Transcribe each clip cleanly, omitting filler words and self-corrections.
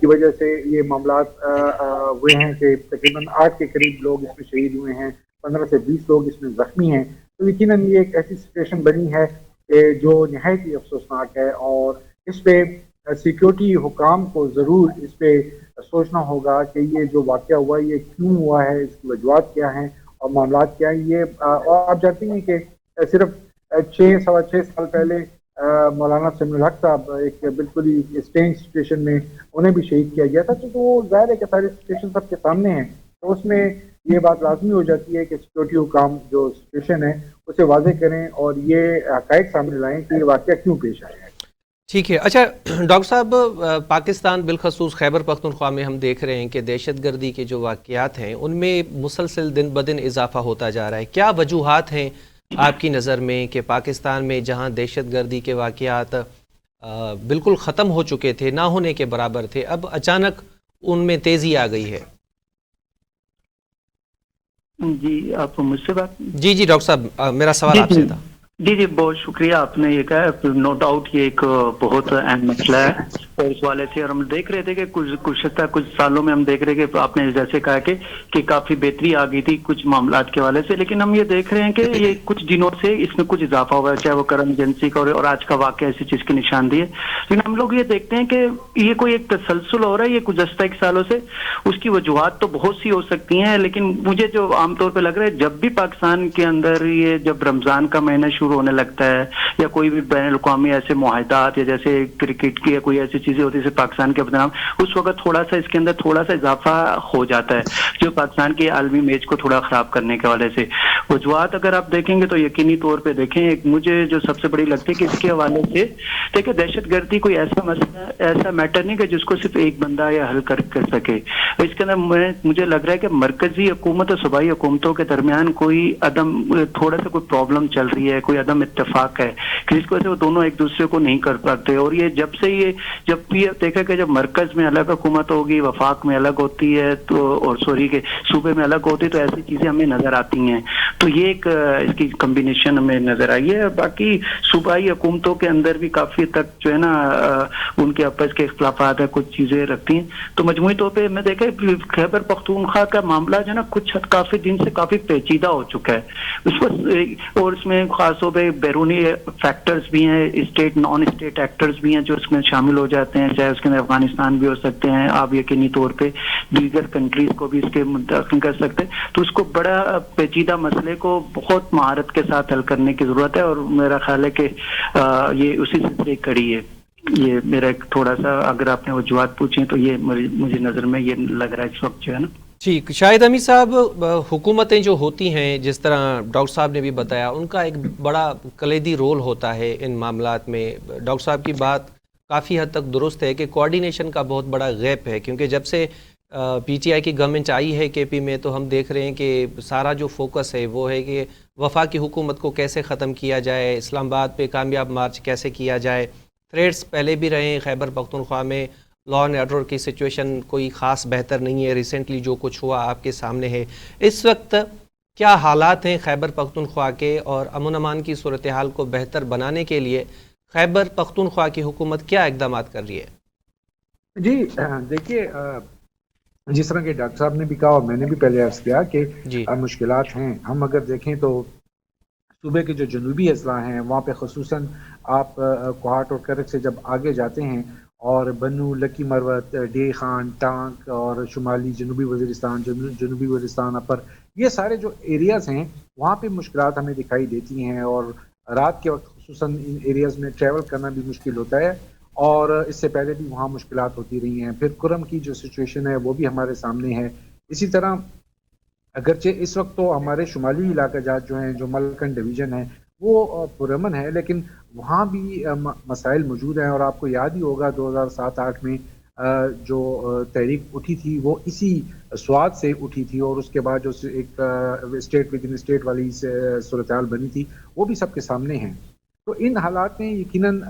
کی وجہ سے یہ معاملات ہوئے ہیں کہ تقریباً 8 کے قریب لوگ اس میں شہید ہوئے ہیں، 15 سے 20 لوگ اس میں زخمی ہیں. تو یقیناً یہ ایک ایسی سچویشن بنی ہے کہ جو نہایت ہی افسوسناک ہے، اور اس پہ سیکیورٹی حکام کو ضرور اس پہ سوچنا ہوگا کہ یہ جو واقعہ ہوا یہ کیوں ہوا ہے، اس کی وجوہات کیا ہیں اور معاملات کیا ہیں. یہ اور آپ جانتے ہیں کہ صرف 6 سال پہلے مولانا سمیع الحق صاحب ایک بالکل ہی اسٹرینج سچویشن میں انہیں بھی شہید کیا گیا تھا. تو وہ ظاہر ہے کہ ساری سچویشن سب کے سامنے ہیں، تو اس میں یہ بات لازمی ہو جاتی ہے کہ سیکورٹی حکام جو سچویشن ہے اسے واضح کریں اور یہ حقائق سامنے لائیں کہ یہ واقعہ کیوں پیش آیا ہے. ٹھیک ہے. اچھا ڈاکٹر صاحب، پاکستان بالخصوص خیبر پختونخوا میں ہم دیکھ رہے ہیں کہ دہشت گردی کے جو واقعات ہیں ان میں مسلسل دن بدن اضافہ ہوتا جا رہا ہے. کیا وجوہات ہیں آپ کی نظر میں کہ پاکستان میں جہاں دہشت گردی کے واقعات بالکل ختم ہو چکے تھے، نہ ہونے کے برابر تھے، اب اچانک ان میں تیزی آ گئی ہے؟ جی آپ مجھ سے بات؟ جی ڈاکٹر صاحب، میرا سوال آپ سے تھا. جی بہت شکریہ، آپ نے یہ کہا. نو ڈاؤٹ یہ ایک بہت اہم مسئلہ ہے، اور اس والے سے اور ہم دیکھ رہے تھے کہ کچھ سالوں میں ہم دیکھ رہے کہ آپ نے جیسے کہا کہ کافی بہتری آ گئی تھی کچھ معاملات کے والے سے، لیکن ہم یہ دیکھ رہے ہیں کہ یہ کچھ دنوں سے اس میں کچھ اضافہ ہوا ہے، چاہے وہ کرم ایجنسی کا اور آج کا واقعہ ایسی چیز کی نشاندہی ہے. لیکن ہم لوگ یہ دیکھتے ہیں کہ یہ کوئی ایک تسلسل ہو رہا ہے یہ گزشتہ 1 سالوں سے. اس کی وجوہات تو بہت سی ہو سکتی ہیں، لیکن مجھے جو عام طور پہ لگ رہا ہے جب بھی پاکستان کے اندر یہ جب رمضان کا مہینہ شروع ہونے لگتا ہے یا کوئی بھی بین الاقوامی ایسے معاہدات یا جیسے کرکٹ کی یا کوئی ایسی چیزیں ہوتی ہے جیسے پاکستان کے بدنام، اس وقت تھوڑا سا اس کے اندر تھوڑا سا اضافہ ہو جاتا ہے جو پاکستان کے عالمی میچ کو تھوڑا خراب کرنے کے حوالے سے. وجوہات اگر آپ دیکھیں گے تو یقینی طور پہ دیکھیں، ایک مجھے جو سب سے بڑی لگتی ہے کہ اس کے حوالے سے دیکھیں دہشت گردی کوئی ایسا مسئلہ ایسا میٹر نہیں کہ جس کو صرف ایک بندہ یا حل کر سکے. اس کے اندر مجھے لگ رہا ہے کہ مرکزی حکومت اور صوبائی حکومتوں کے درمیان کوئی تھوڑا سا کوئی پرابلم چل رہی ہے، کوئی عدم اتفاق ہے کہ جس کی وجہ سے وہ دونوں ایک دوسرے کو نہیں کر پاتے. اور یہ جب بھی دیکھا کہ جب مرکز میں الگ حکومت ہوگی، وفاق میں الگ ہوتی ہے تو اور کے صوبے میں الگ ہوتی ہے تو ایسی چیزیں ہمیں نظر آتی ہیں. تو یہ ایک اس کی کمبینیشن ہمیں نظر آئی ہے. باقی صوبائی حکومتوں کے اندر بھی کافی تک جو ہے نا ان کے آپس کے اختلافات ہیں، کچھ چیزیں رکھتی ہیں. تو مجموعی طور پہ میں دیکھا خیبر پختونخوا کا معاملہ جو ہے نا کچھ کافی دن سے کافی پیچیدہ ہو چکا ہے اس کو، اور اس میں خاص طور پہ بیرونی فیکٹرز بھی ہیں، اسٹیٹ نان اسٹیٹ ایکٹرز بھی ہیں جو اس میں شامل ہو جاتے ہیں، چاہے اس کے اندر افغانستان بھی ہو سکتے ہیں، آپ یقینی طور پہ دیگر کنٹریز کو بھی اس کے مداخل کر سکتے ہیں. تو اس کو بڑا پیچیدہ مسئلے کو بہت مہارت کے ساتھ حل کرنے کی ضرورت ہے، اور میرا خیال ہے کہ یہ اسی سلسلے کڑی ہے. یہ میرا ایک تھوڑا سا اگر آپ نے وجوہات پوچھیں تو یہ مجھے نظر میں یہ لگ رہا ہے اس وقت جو ہے نا. ٹھیک. شاہد حمید صاحب، حکومتیں جو ہوتی ہیں جس طرح ڈاکٹر صاحب نے بھی بتایا ان کا ایک بڑا کلیدی رول ہوتا ہے ان معاملات میں. ڈاکٹر صاحب کی بات کافی حد تک درست ہے کہ کوارڈینیشن کا بہت بڑا گیپ ہے، کیونکہ جب سے پی ٹی آئی کی گورنمنٹ آئی ہے کے پی میں تو ہم دیکھ رہے ہیں کہ سارا جو فوکس ہے وہ ہے کہ وفاقی حکومت کو کیسے ختم کیا جائے، اسلام آباد پہ کامیاب مارچ کیسے کیا جائے. تھریٹس پہلے بھی رہے ہیں خیبر پختونخوا میں، لا اینڈ آرڈر کی سچویشن کوئی خاص بہتر نہیں ہے. ریسنٹلی جو کچھ ہوا آپ کے سامنے ہے. اس وقت کیا حالات ہیں خیبر پختونخوا کے، اور امن امان کی صورتحال کو بہتر بنانے کے لیے خیبر پختونخوا کی حکومت کیا اقدامات کر رہی ہے؟ جی دیکھیے، جس طرح کہ ڈاکٹر صاحب نے بھی کہا اور میں نے بھی پہلے عرض کیا کہ مشکلات ہیں. ہم اگر دیکھیں تو صوبے کے جو جنوبی اضلاع ہیں وہاں پہ خصوصاً آپ کوہاٹ اور کرک سے جب آگے جاتے ہیں اور بنو، لکی مروت، ڈے خان، ٹانک اور شمالی جنوبی وزیرستان، جنوبی وزیرستان اپر، یہ سارے جو ایریاز ہیں وہاں پہ مشکلات ہمیں دکھائی دیتی ہیں، اور رات کے وقت خصوصاً ان ایریاز میں ٹریول کرنا بھی مشکل ہوتا ہے، اور اس سے پہلے بھی وہاں مشکلات ہوتی رہی ہیں. پھر کرم کی جو سچویشن ہے وہ بھی ہمارے سامنے ہے. اسی طرح اگرچہ اس وقت تو ہمارے شمالی علاقہ جات جو ہیں، جو ملکن ڈویژن ہے وہ پرامن ہے، لیکن وہاں بھی مسائل موجود ہیں. اور آپ کو یاد ہی ہوگا 2007-8 میں جو تحریک اٹھی تھی وہ اسی سوات سے اٹھی تھی، اور اس کے بعد جو ایک اسٹیٹ ود ان اسٹیٹ والی صورتحال بنی تھی وہ بھی سب کے سامنے ہیں. تو ان حالات میں یقیناً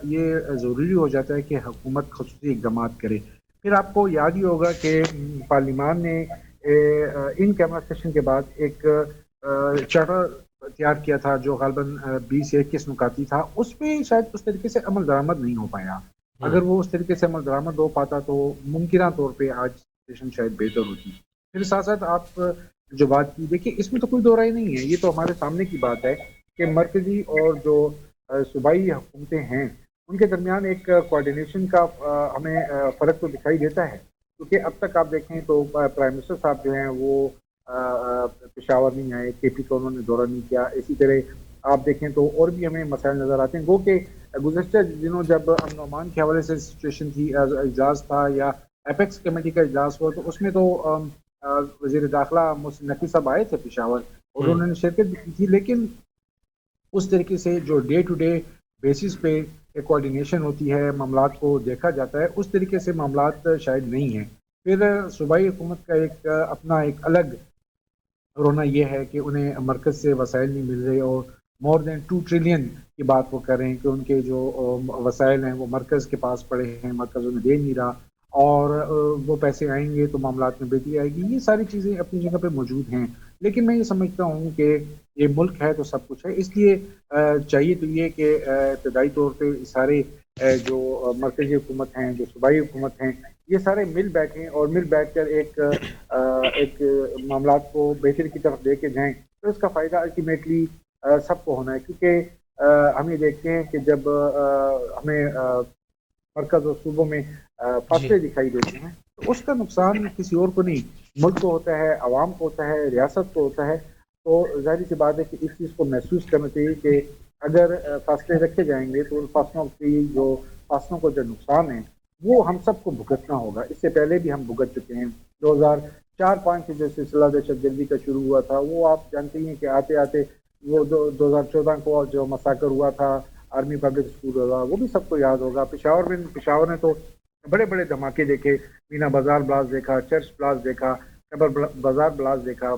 یہ ضروری ہو جاتا ہے کہ حکومت خصوصی اقدامات کرے. پھر آپ کو یاد ہی ہوگا کہ پارلیمان نے ان کیمرہ سیشن کے بعد ایک چارٹر تیار کیا تھا جو غالباً 20 یا 21 نکاتی تھا. اس پہ شاید اس طریقے سے عمل درآمد نہیں ہو پایا. اگر وہ اس طریقے سے عمل درآمد ہو پاتا تو ممکنہ طور پہ آج سچویشن شاید بہتر ہوتی. پھر ساتھ ساتھ آپ جو بات کی دیکھیے اس میں تو کوئی دو رائے نہیں ہے, یہ تو ہمارے سامنے کی بات ہے کہ مرکزی اور جو صوبائی حکومتیں ہیں ان کے درمیان ایک کوآرڈینیشن کا ہمیں فرق تو دکھائی دیتا ہے, کیونکہ اب تک آپ دیکھیں تو پرائم منسٹر صاحب جو ہیں وہ پشاور نہیں آئے, کے پی کا انہوں نے دورہ نہیں کیا. اسی طرح آپ دیکھیں تو اور بھی ہمیں مسائل نظر آتے ہیں. گو کہ گزشتہ دنوں جب امن و امان کے حوالے سے سچویشن تھی, اجلاس تھا یا ایپیکس کمیٹی کا اجلاس ہوا, تو اس میں تو وزیر داخلہ محسن نقوی صاحب آئے تھے پشاور اور انہوں نے شرکت بھی کی تھی, لیکن اس طریقے سے جو ڈے ٹو ڈے بیسس پہ ایک کوآرڈینیشن ہوتی ہے, معاملات کو دیکھا جاتا ہے, اس طریقے سے معاملات شاید نہیں ہیں. پھر صوبائی حکومت کا ایک اپنا ایک الگ رونا یہ ہے کہ انہیں مرکز سے وسائل نہیں مل رہے اور مور دین 2 ٹریلین کی بات وہ کر رہے ہیں کہ ان کے جو وسائل ہیں وہ مرکز کے پاس پڑے ہیں, مرکز انہیں دے نہیں رہا, اور وہ پیسے آئیں گے تو معاملات میں بہتری آئے گی. یہ ساری چیزیں اپنی جگہ پہ موجود ہیں, لیکن میں یہ سمجھتا ہوں کہ یہ ملک ہے تو سب کچھ ہے, اس لیے چاہیے تو یہ کہ ابتدائی طور پہ سارے جو مرکزی حکومت ہیں, جو صوبائی حکومت ہیں, یہ سارے مل بیٹھیں اور مل بیٹھ کر ایک معاملات کو بہتری کی طرف لے کے جائیں, تو اس کا فائدہ الٹیمیٹلی سب کو ہونا ہے. کیونکہ ہم یہ دیکھتے ہیں کہ جب ہمیں مرکز اور صوبوں میں فاصلے دکھائی دیتے ہیں تو اس کا نقصان کسی اور کو نہیں, ملک کو ہوتا ہے, عوام کو ہوتا ہے, ریاست کو ہوتا ہے. تو ظاہر سی بات ہے کہ اس چیز کو محسوس کرنا چاہیے کہ اگر فاصلے رکھے جائیں گے تو ان فاصلوں کو جو نقصان ہے وہ ہم سب کو بھگتنا ہوگا. اس سے پہلے بھی ہم بھگت چکے ہیں. 2004-05 سے جو سلسلہ دہشت گردی کا شروع ہوا تھا, وہ آپ جانتے ہیں کہ آتے آتے وہ 2014 کو جو مساکر ہوا تھا آرمی پبلک اسکول والا, وہ بھی سب کو یاد ہوگا. پشاور نے تو بڑے بڑے دھماکے دیکھے, مینا بازار بلاس دیکھا, چرچ بلاس دیکھا, قبر بازار بلاس دیکھا,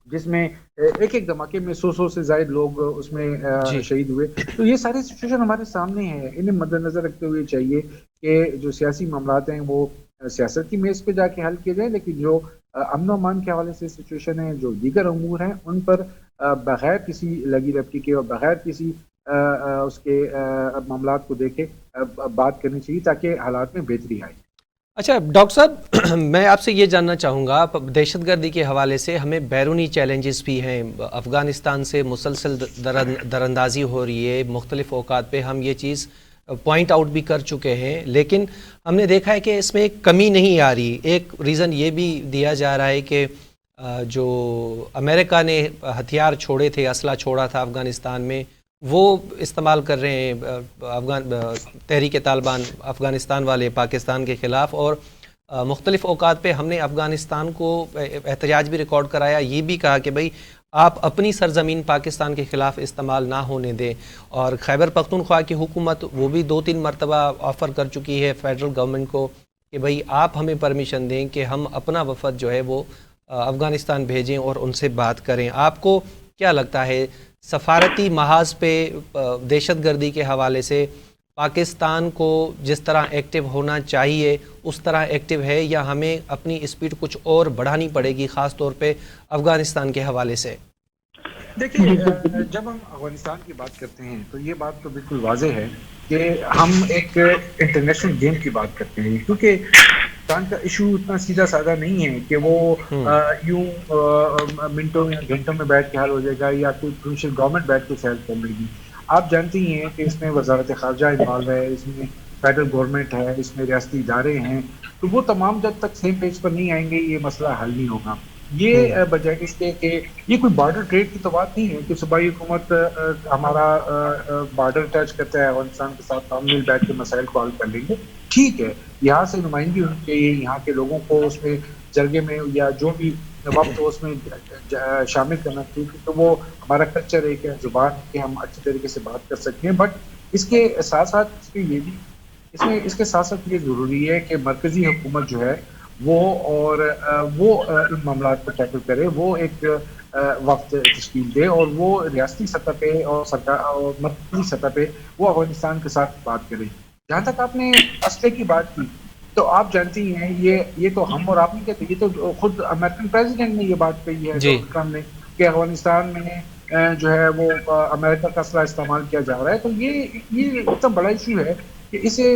جس میں ایک ایک دھماکے میں 100 سے زائد لوگ اس میں شہید ہوئے. تو یہ ساری سچویشن ہمارے سامنے ہے, انہیں مد نظر رکھتے ہوئے چاہیے کہ جو سیاسی معاملات ہیں وہ سیاست کی میز پہ جا کے حل کیے جائیں, لیکن جو امن و امان کے حوالے سے سچویشن ہے, جو دیگر امور ہیں, ان پر بغیر کسی لگی رپٹی کے اور بغیر کسی اس کے معاملات کو دیکھے بات کرنی چاہیے تاکہ حالات میں بہتری آئے. اچھا ڈاکٹر صاحب, میں آپ سے یہ جاننا چاہوں گا, دہشت گردی کے حوالے سے ہمیں بیرونی چیلنجز بھی ہیں. افغانستان سے مسلسل دراندازی ہو رہی ہے, مختلف اوقات پہ ہم یہ چیز پوائنٹ آؤٹ بھی کر چکے ہیں, لیکن ہم نے دیکھا ہے کہ اس میں ایک کمی نہیں آ رہی. ایک ریزن یہ بھی دیا جا رہا ہے کہ جو امریکہ نے ہتھیار چھوڑے تھے, اسلحہ چھوڑا تھا افغانستان میں, وہ استعمال کر رہے ہیں تحریک طالبان افغانستان والے پاکستان کے خلاف. اور مختلف اوقات پہ ہم نے افغانستان کو احتجاج بھی ریکارڈ کرایا, یہ بھی کہا کہ بھئی آپ اپنی سرزمین پاکستان کے خلاف استعمال نہ ہونے دیں. اور خیبر پختونخوا کی حکومت وہ بھی 2-3 مرتبہ آفر کر چکی ہے فیڈرل گورنمنٹ کو کہ بھئی آپ ہمیں پرمیشن دیں کہ ہم اپنا وفد جو ہے وہ افغانستان بھیجیں اور ان سے بات کریں. آپ کو کیا لگتا ہے, سفارتی محاذ پہ دہشت گردی کے حوالے سے پاکستان کو جس طرح ایکٹیو ہونا چاہیے اس طرح ایکٹیو ہے, یا ہمیں اپنی اسپیڈ کچھ اور بڑھانی پڑے گی, خاص طور پہ افغانستان کے حوالے سے؟ دیکھیے, جب ہم افغانستان کی بات کرتے ہیں تو یہ بات تو بالکل واضح ہے کہ ہم ایک انٹرنیشنل گیم کی بات کرتے ہیں, کیونکہ پاکستان کا ایشو اتنا سیدھا سادہ نہیں ہے کہ وہ یوں منٹوں یا گھنٹوں میں بیٹھ کے حل ہو جائے گا یا کوئی پروونشل گورنمنٹ بیٹھ کے سیل کر لے گی. آپ جانتے ہی ہیں کہ اس میں وزارت خارجہ انوالو ہے, اس میں فیڈرل گورنمنٹ ہے, اس میں ریاستی ادارے ہیں, تو وہ تمام جب تک سیم پیج پر نہیں آئیں گے یہ مسئلہ حل نہیں ہوگا. یہ بجائے اس کے کہ یہ کوئی بارڈر ٹریڈ کی تو بات نہیں ہے کہ صوبائی حکومت ہمارا بارڈر ٹچ کرتا ہے افغانستان کے ساتھ, ہم مل بیٹھ کے مسائل کو حل کر لیں گے. ٹھیک ہے, یہاں سے نمائندگی ہونی چاہیے, یہاں کے لوگوں کو اس میں جرگے میں یا جو بھی وقت اس میں شامل کرنا چاہیے, تو وہ ہمارا کلچر ہے کہ زبان کہ ہم اچھی طریقے سے بات کر سکتے ہیں. بٹ اس کے ساتھ ساتھ اس کے ساتھ ساتھ یہ ضروری ہے کہ مرکزی حکومت جو ہے وہ ان معاملات کو ٹیکل کرے, وہ ایک وقت تشکیل دے اور وہ ریاستی سطح پہ اور سرکار اور مرکزی سطح پہ وہ افغانستان کے ساتھ بات کرے. جہاں تک آپ نے اسلحے کی بات کی تو آپ جانتی ہیں یہ تو ہم اور آپ نہیں کہتے, یہ تو خود امریکن پریزیڈنٹ نے یہ بات کہی ہے ٹرمپ نے کہ افغانستان میں جو ہے وہ امریکہ کا اسلحہ استعمال کیا جا رہا ہے. تو یہ اتنا بڑا ایشو ہے کہ اسے